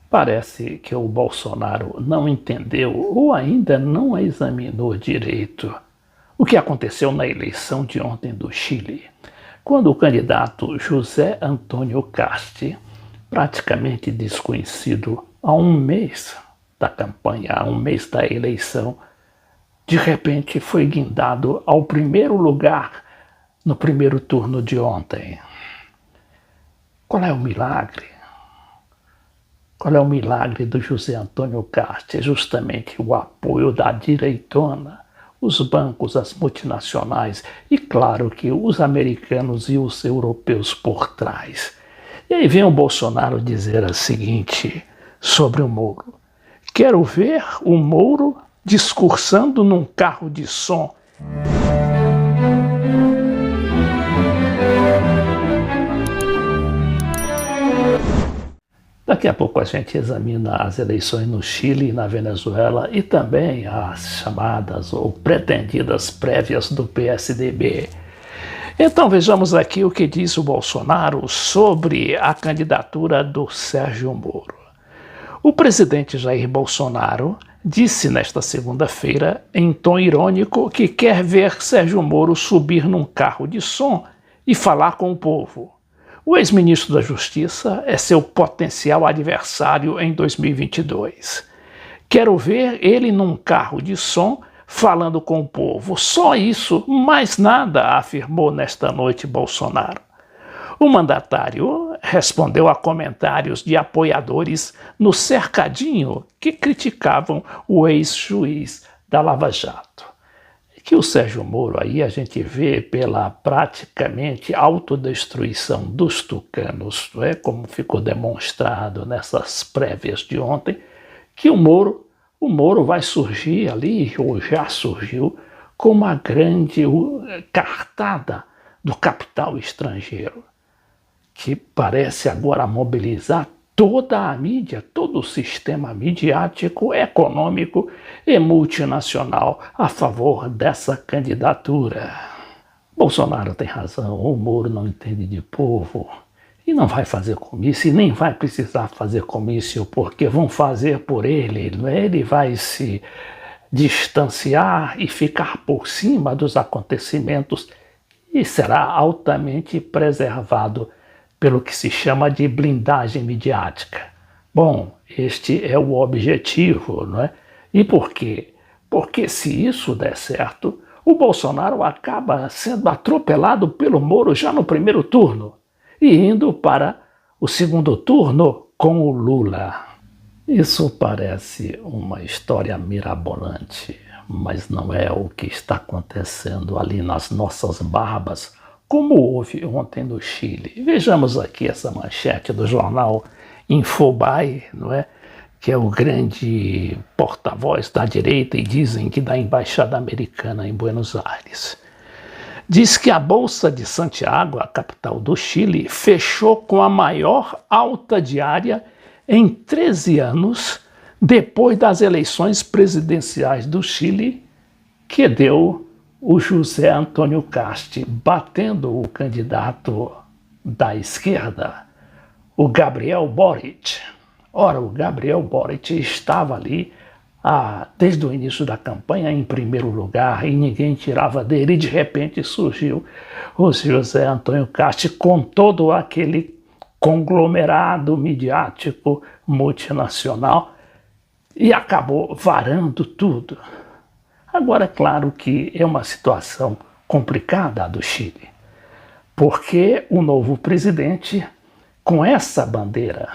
Parece que o Bolsonaro não entendeu ou ainda não examinou direito o que aconteceu na eleição de ontem do Chile, quando o candidato José Antônio Casti, praticamente desconhecido há um mês da campanha, há um mês da eleição, de repente foi guindado ao primeiro lugar no primeiro turno de ontem. Qual é o milagre? Qual é o milagre do José Antônio Casti? É justamente o apoio da direitona, os bancos, as multinacionais e, claro, que os americanos e os europeus por trás. E aí vem o Bolsonaro dizer o seguinte sobre o Moro. Quero ver o Moro discursando num carro de som. Daqui a pouco a gente examina as eleições no Chile e na Venezuela e também as chamadas ou pretendidas prévias do PSDB. Então vejamos aqui o que diz o Bolsonaro sobre a candidatura do Sérgio Moro. O presidente Jair Bolsonaro disse nesta segunda-feira, em tom irônico, que quer ver Sérgio Moro subir num carro de som e falar com o povo. O ex-ministro da Justiça é seu potencial adversário em 2022. Quero ver ele num carro de som falando com o povo. Só isso, mais nada, afirmou nesta noite Bolsonaro. O mandatário respondeu a comentários de apoiadores no cercadinho que criticavam o ex-juiz da Lava Jato. Que o Sérgio Moro aí a gente vê pela praticamente autodestruição dos tucanos, não é? Como ficou demonstrado nessas prévias de ontem, que o Moro vai surgir ali, ou já surgiu, com uma grande cartada do capital estrangeiro, que parece agora mobilizar toda a mídia, todo o sistema midiático, econômico e multinacional a favor dessa candidatura. Bolsonaro tem razão, o Moro não entende de povo e não vai fazer comício e nem vai precisar fazer comício porque vão fazer por ele, ele vai se distanciar e ficar por cima dos acontecimentos e será altamente preservado pelo que se chama de blindagem midiática. Bom, este é o objetivo, não é? E por quê? Porque se isso der certo, o Bolsonaro acaba sendo atropelado pelo Moro já no primeiro turno e indo para o segundo turno com o Lula. Isso parece uma história mirabolante, mas não é o que está acontecendo ali nas nossas barbas, como houve ontem no Chile. Vejamos aqui essa manchete do jornal Infobae, não é? Que é o grande porta-voz da direita e dizem que da Embaixada Americana em Buenos Aires. Diz que a Bolsa de Santiago, a capital do Chile, fechou com a maior alta diária em 13 anos depois das eleições presidenciais do Chile, que deu o José Antônio Casti batendo o candidato da esquerda, o Gabriel Boric. Ora, o Gabriel Boric estava ali desde o início da campanha em primeiro lugar e ninguém tirava dele e de repente surgiu o José Antônio Casti com todo aquele conglomerado midiático multinacional e acabou varando tudo. Agora, é claro que é uma situação complicada a do Chile, porque o novo presidente, com essa bandeira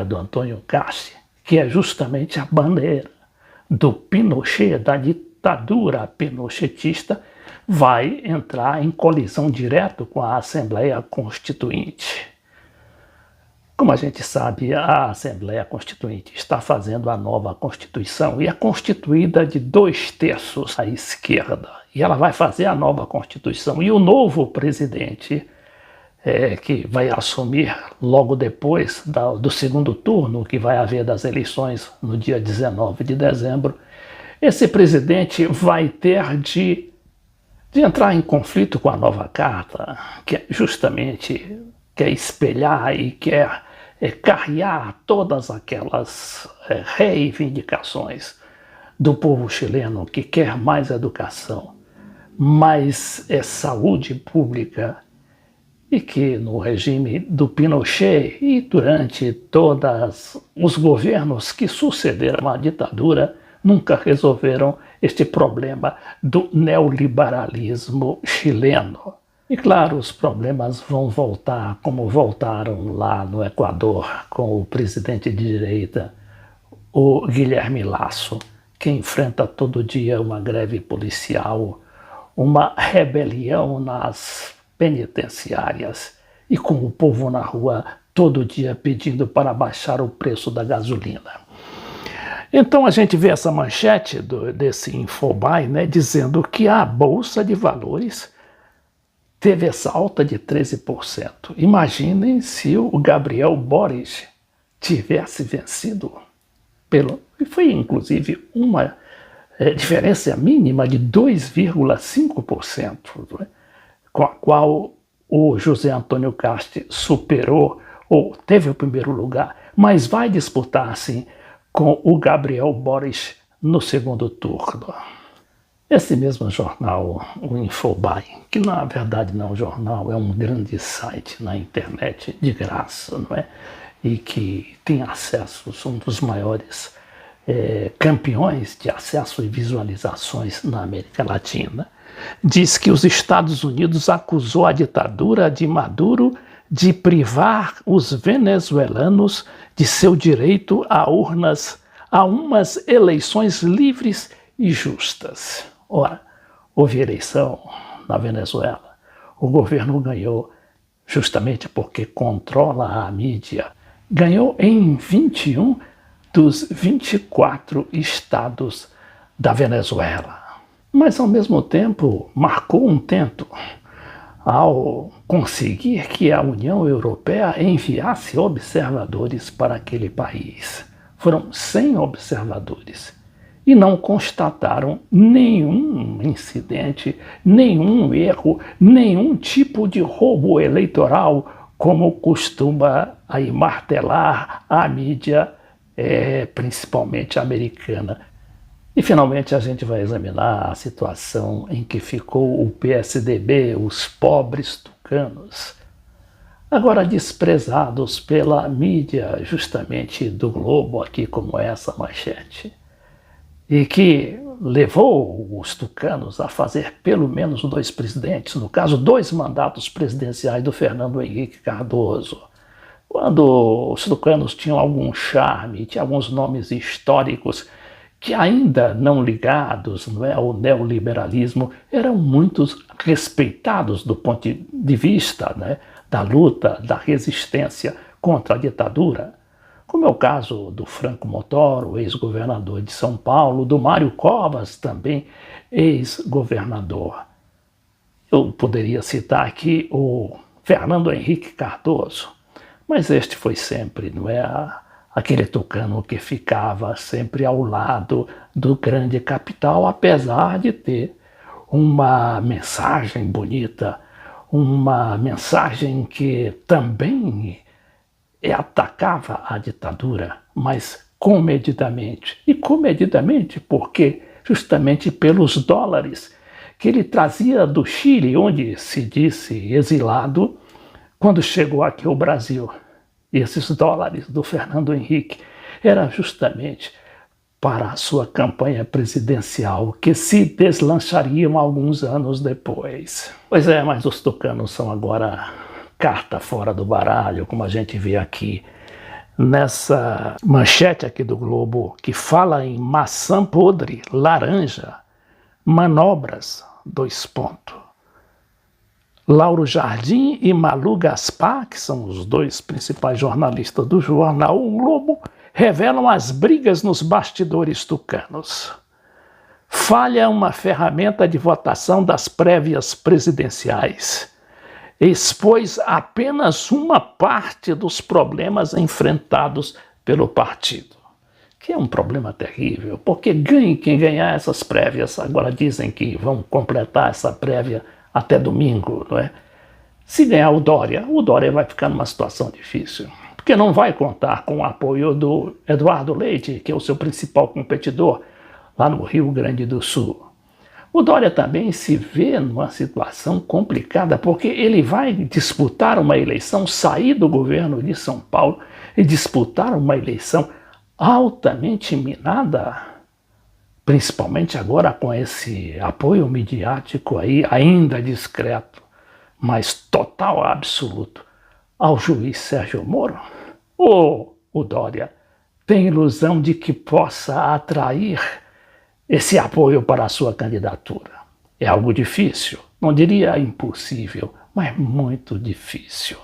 do Antônio Casti, que é justamente a bandeira do Pinochet, da ditadura pinochetista, vai entrar em colisão direto com a Assembleia Constituinte. Como a gente sabe, a Assembleia Constituinte está fazendo a nova Constituição e é constituída de 2/3 à esquerda. E ela vai fazer a nova Constituição. E o novo presidente, que vai assumir logo depois do segundo turno, que vai haver das eleições no dia 19 de dezembro, esse presidente vai ter de entrar em conflito com a nova carta, que justamente quer espelhar e quer carrear todas aquelas reivindicações do povo chileno que quer mais educação, mais saúde pública, e que no regime do Pinochet e durante todos os governos que sucederam à ditadura nunca resolveram este problema do neoliberalismo chileno. E claro, os problemas vão voltar como voltaram lá no Equador com o presidente de direita, o Guilherme Lasso, que enfrenta todo dia uma greve policial, uma rebelião nas penitenciárias e com o povo na rua todo dia pedindo para baixar o preço da gasolina. Então a gente vê essa manchete desse Infobae, né, dizendo que a Bolsa de Valores teve essa alta de 13%. Imaginem se o Gabriel Boric tivesse vencido e foi inclusive uma diferença mínima de 2,5%, né, com a qual o José Antônio Cast superou, ou teve o primeiro lugar, mas vai disputar, assim, com o Gabriel Boric no segundo turno. Esse mesmo jornal, o Infobae, que na verdade não é um jornal, é um grande site na internet de graça, não é? E que tem acesso, um dos maiores campeões de acesso e visualizações na América Latina, diz que os Estados Unidos acusou a ditadura de Maduro de privar os venezuelanos de seu direito a urnas, a umas eleições livres e justas. Ora, houve eleição na Venezuela. O governo ganhou justamente porque controla a mídia. Ganhou em 21 dos 24 estados da Venezuela. Mas, ao mesmo tempo, marcou um tento ao conseguir que a União Europeia enviasse observadores para aquele país. Foram 100 observadores e não constataram nenhum incidente, nenhum erro, nenhum tipo de roubo eleitoral, como costuma aí martelar a mídia, principalmente americana. E, finalmente, a gente vai examinar a situação em que ficou o PSDB, os pobres tucanos, agora desprezados pela mídia, justamente do Globo, aqui como essa manchete, e que levou os tucanos a fazer pelo menos 2 presidentes, no caso, 2 mandatos presidenciais do Fernando Henrique Cardoso, quando os tucanos tinham algum charme, tinham alguns nomes históricos que ainda não ligados, não é, ao neoliberalismo, eram muito respeitados do ponto de vista, né, da luta, da resistência contra a ditadura, como é o caso do Franco Montoro, ex-governador de São Paulo, do Mário Covas, também ex-governador. Eu poderia citar aqui o Fernando Henrique Cardoso, mas este foi sempre, não é, aquele tucano que ficava sempre ao lado do grande capital, apesar de ter uma mensagem bonita, uma mensagem que também atacava a ditadura, mas comedidamente. E comedidamente porque justamente pelos dólares que ele trazia do Chile, onde se disse exilado, quando chegou aqui ao Brasil. E esses dólares do Fernando Henrique era justamente para a sua campanha presidencial, que se deslanchariam alguns anos depois. Pois é, mas os tucanos são agora carta fora do baralho, como a gente vê aqui nessa manchete aqui do Globo, que fala em maçã podre, laranja, manobras, 2 pontos. Lauro Jardim e Malu Gaspar, que são os 2 principais jornalistas do jornal O Globo, revelam as brigas nos bastidores tucanos. Falha uma ferramenta de votação das prévias presidenciais. Expôs apenas uma parte dos problemas enfrentados pelo partido, que é um problema terrível, porque ganhe quem ganhar essas prévias. Agora dizem que vão completar essa prévia até domingo, não é? Se ganhar o Dória vai ficar numa situação difícil, porque não vai contar com o apoio do Eduardo Leite, que é o seu principal competidor lá no Rio Grande do Sul. O Dória também se vê numa situação complicada, porque ele vai disputar uma eleição, sair do governo de São Paulo e disputar uma eleição altamente minada, principalmente agora com esse apoio midiático aí, ainda discreto, mas total, absoluto, ao juiz Sérgio Moro. Ou o Dória tem ilusão de que possa atrair esse apoio para a sua candidatura? É algo difícil, não diria impossível, mas muito difícil.